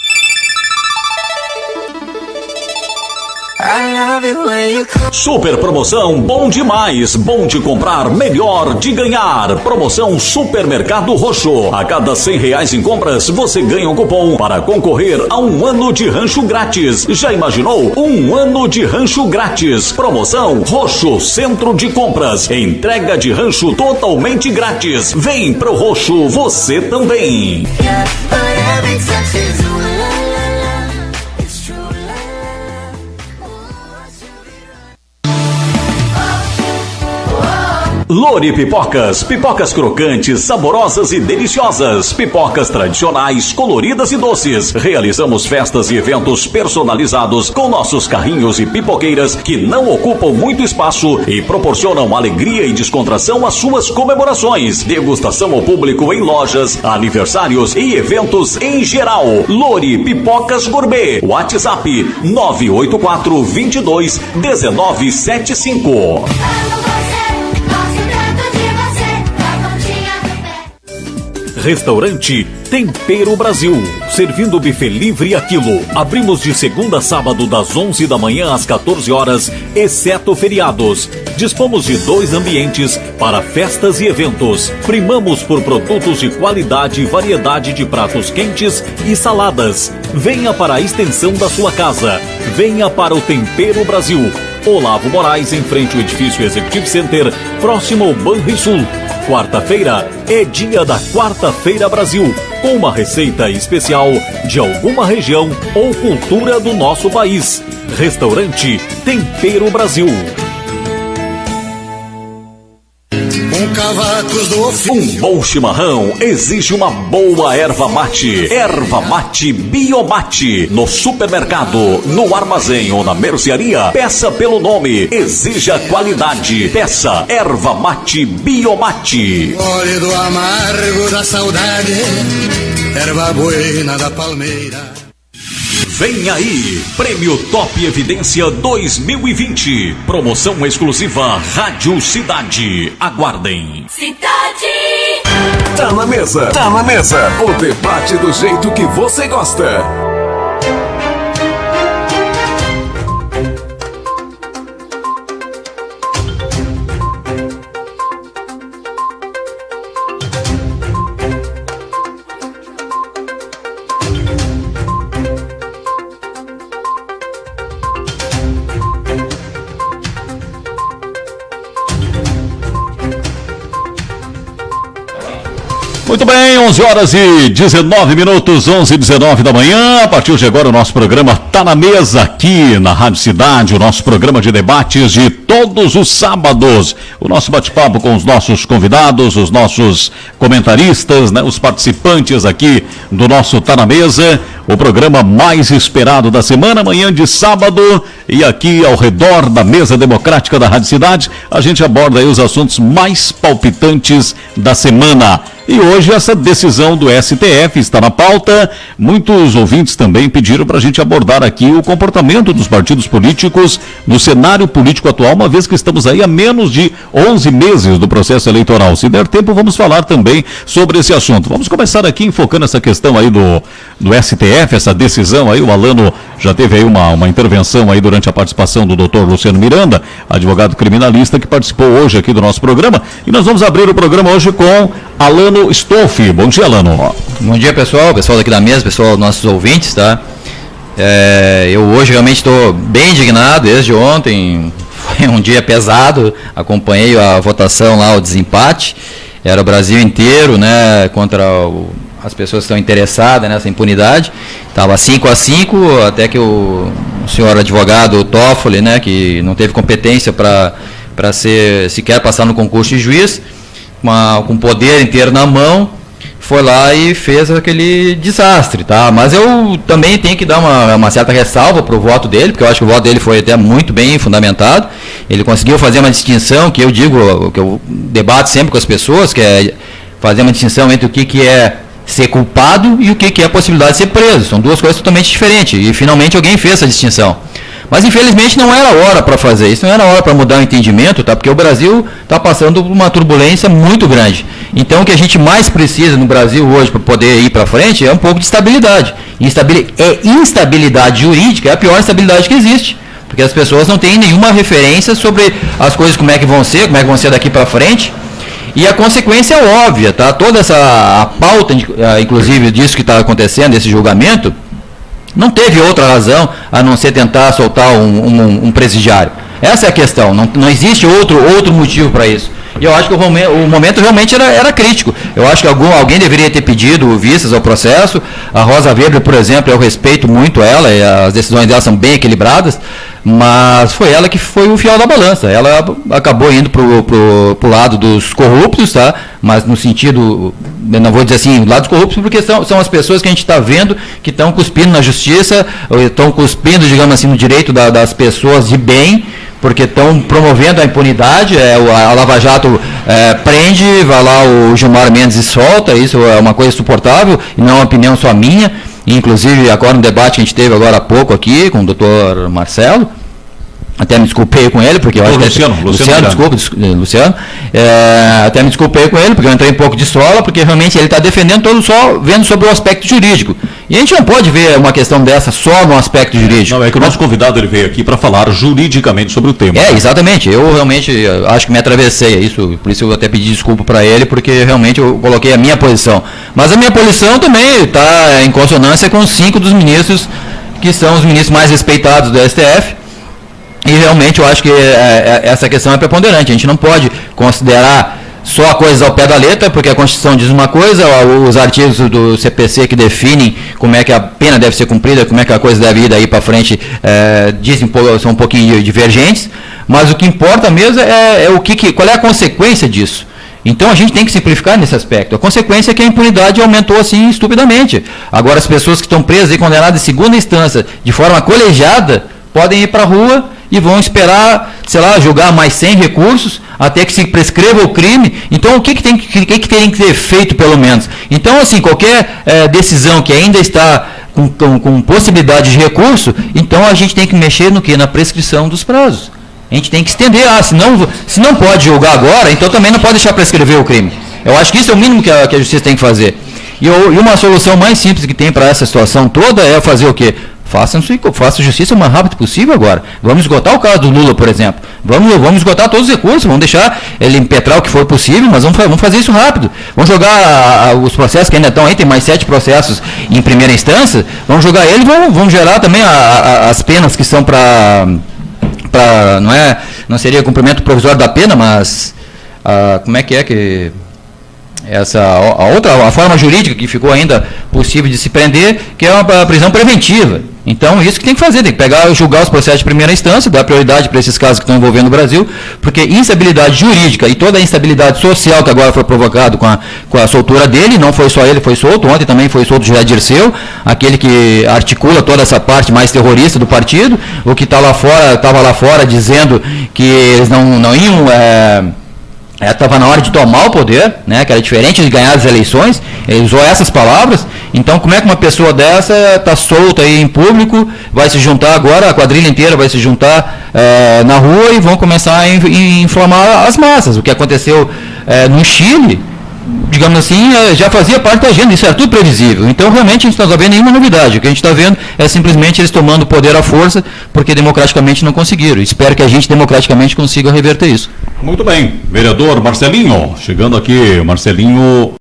Super promoção bom demais, bom de comprar, melhor de ganhar. Promoção Supermercado Roxo. A cada R$100 em compras, você ganha um cupom para concorrer a 1 ano de rancho grátis. Já imaginou? 1 ano de rancho grátis. Promoção Roxo Centro de Compras. Entrega de rancho totalmente grátis. Vem pro Roxo você também. Lori Pipocas, pipocas crocantes, saborosas e deliciosas, pipocas tradicionais, coloridas e doces. Realizamos festas e eventos personalizados com nossos carrinhos e pipoqueiras que não ocupam muito espaço e proporcionam alegria e descontração às suas comemorações. Degustação ao público em lojas, aniversários e eventos em geral. Lori Pipocas Gourmet. WhatsApp 984 22 1975. Restaurante Tempero Brasil, servindo buffet livre a quilo. Abrimos de segunda a sábado das 11 da manhã às 14 horas, exceto feriados. Dispomos de 2 ambientes para festas e eventos. Primamos por produtos de qualidade e variedade de pratos quentes e saladas. Venha para a extensão da sua casa. Venha para o Tempero Brasil. Olavo Moraes, em frente ao edifício Executive Center, próximo ao Banrisul. Quarta-feira é dia da Quarta-feira Brasil, com uma receita especial de alguma região ou cultura do nosso país. Restaurante Tempero Brasil. Um bom chimarrão exige uma boa erva mate. Erva mate Biomate. No supermercado, no armazém ou na mercearia, peça pelo nome. Exija qualidade. Peça erva mate Biomate. Óleo do amargo da saudade, erva buena da palmeira. Vem aí, Prêmio Top Evidência 2020. Promoção exclusiva Rádio Cidade. Aguardem. Cidade. Tá na mesa, tá na mesa. O debate do jeito que você gosta. Muito bem, 11 horas e 19 minutos, 11 e 19 da manhã. A partir de agora o nosso programa Tá na Mesa aqui na Rádio Cidade, o nosso programa de debates de todos os sábados. O nosso bate-papo com os nossos convidados, os nossos comentaristas, né, os participantes aqui do nosso Tá na Mesa, o programa mais esperado da semana, manhã de sábado, e aqui ao redor da mesa democrática da Rádio Cidade, a gente aborda aí os assuntos mais palpitantes da semana. E hoje essa decisão do STF está na pauta. Muitos ouvintes também pediram para a gente abordar aqui o comportamento dos partidos políticos no cenário político atual, uma vez que estamos aí a menos de 11 meses do processo eleitoral. Se der tempo, vamos falar também sobre esse assunto. Vamos começar aqui enfocando essa questão aí do STF, essa decisão aí. O Alano já teve aí uma intervenção aí durante a participação do doutor Luciano Miranda, advogado criminalista, que participou hoje aqui do nosso programa. E nós vamos abrir o programa hoje com Alano Stolfi. Bom dia, Alano. Bom dia, pessoal daqui da mesa, pessoal, nossos ouvintes, tá? Eu hoje realmente estou bem indignado, desde ontem, foi um dia pesado, acompanhei a votação lá, o desempate, era o Brasil inteiro, né, contra as pessoas que estão interessadas nessa impunidade, estava 5-5, até que o senhor advogado Toffoli, né, que não teve competência para sequer passar no concurso de juiz, com o poder inteiro na mão, foi lá e fez aquele desastre, tá? Mas eu também tenho que dar uma certa ressalva para o voto dele, porque eu acho que o voto dele foi até muito bem fundamentado. Ele conseguiu fazer uma distinção, que eu digo, que eu debato sempre com as pessoas, que é fazer uma distinção entre o que é ser culpado e o que é a possibilidade de ser preso. São duas coisas totalmente diferentes, e finalmente alguém fez essa distinção. Mas infelizmente não era hora para fazer isso, não era hora para mudar o entendimento, tá? Porque o Brasil está passando por uma turbulência muito grande. Então o que a gente mais precisa no Brasil hoje para poder ir para frente é um pouco de estabilidade. Instabilidade jurídica é a pior instabilidade que existe, porque as pessoas não têm nenhuma referência sobre as coisas, como é que vão ser daqui para frente. E a consequência é óbvia, tá? Toda a pauta, inclusive disso que está acontecendo, esse julgamento, não teve outra razão a não ser tentar soltar um presidiário. Essa é a questão, não existe outro motivo para isso. E eu acho que o momento realmente era crítico. Eu acho que alguém deveria ter pedido vistas ao processo. A Rosa Weber, por exemplo, eu respeito muito ela, e as decisões dela são bem equilibradas, mas foi ela que foi o fiel da balança. Ela acabou indo pro lado dos corruptos, tá? Mas no sentido, eu não vou dizer assim, lado dos corruptos, porque são as pessoas que a gente está vendo que estão cuspindo na justiça, estão cuspindo, digamos assim, no direito das pessoas de bem, porque estão promovendo a impunidade. A Lava Jato prende, vai lá o Gilmar Mendes e solta. Isso é uma coisa insuportável, e não é uma opinião só minha. Inclusive, agora no debate que a gente teve agora há pouco aqui com o doutor Marcelo, até me desculpei com ele, porque eu acho Luciano, até me desculpei com ele, porque eu entrei um pouco de sola, porque realmente ele está defendendo todo só vendo sobre o aspecto jurídico. E a gente não pode ver uma questão dessa só no aspecto jurídico. Não, é que o nosso convidado ele veio aqui para falar juridicamente sobre o tema. Exatamente. Eu realmente acho que me atravessei, por isso eu até pedi desculpa para ele, porque realmente eu coloquei a minha posição. Mas a minha posição também está em consonância com 5 dos ministros, que são os ministros mais respeitados do STF. E realmente eu acho que essa questão é preponderante. A gente não pode considerar só coisas ao pé da letra, porque a Constituição diz uma coisa, os artigos do CPC que definem como é que a pena deve ser cumprida, como é que a coisa deve ir daí para frente, são um pouquinho divergentes, mas o que importa mesmo qual é a consequência disso. Então a gente tem que simplificar nesse aspecto. A consequência é que a impunidade aumentou assim estupidamente. Agora as pessoas que estão presas e condenadas em segunda instância de forma colegiada podem ir para a rua e vão esperar, sei lá, julgar mais 100 recursos até que se prescreva o crime. Então, o que tem que ser feito, pelo menos? Então, assim, qualquer decisão que ainda está com possibilidade de recurso, então a gente tem que mexer no quê? Na prescrição dos prazos. A gente tem que estender. Se não pode julgar agora, então também não pode deixar prescrever o crime. Eu acho que isso é o mínimo que a justiça tem que fazer. E uma solução mais simples que tem para essa situação toda é fazer o quê? Faça justiça o mais rápido possível agora. Vamos esgotar o caso do Lula, por exemplo. Vamos esgotar todos os recursos, vamos deixar ele impetrar o que for possível, mas vamos fazer isso rápido. Vamos jogar os processos que ainda estão aí, tem mais 7 processos em primeira instância, vamos jogar ele, vamos gerar também as penas que são para não seria cumprimento provisório da pena, mas como é que a forma jurídica que ficou ainda possível de se prender, que é uma prisão preventiva. Então, isso que tem que fazer, tem que julgar os processos de primeira instância, dar prioridade para esses casos que estão envolvendo o Brasil, porque instabilidade jurídica e toda a instabilidade social que agora foi provocado com a soltura dele, não foi só ele, foi solto, ontem também foi solto o José Dirceu, aquele que articula toda essa parte mais terrorista do partido, o que estava lá fora dizendo que eles não iam... estava na hora de tomar o poder, né, que era diferente de ganhar as eleições, ele usou essas palavras. Então, como é que uma pessoa dessa está solta aí em público, vai se juntar agora, a quadrilha inteira vai se juntar na rua e vão começar a inflamar as massas? O que aconteceu no Chile, digamos assim, já fazia parte da agenda, isso era tudo previsível. Então, realmente, a gente não está vendo nenhuma novidade. O que a gente está vendo é simplesmente eles tomando o poder à força, porque democraticamente não conseguiram. Espero que a gente democraticamente consiga reverter isso. Muito bem. Vereador Marcelinho, chegando aqui, Marcelinho...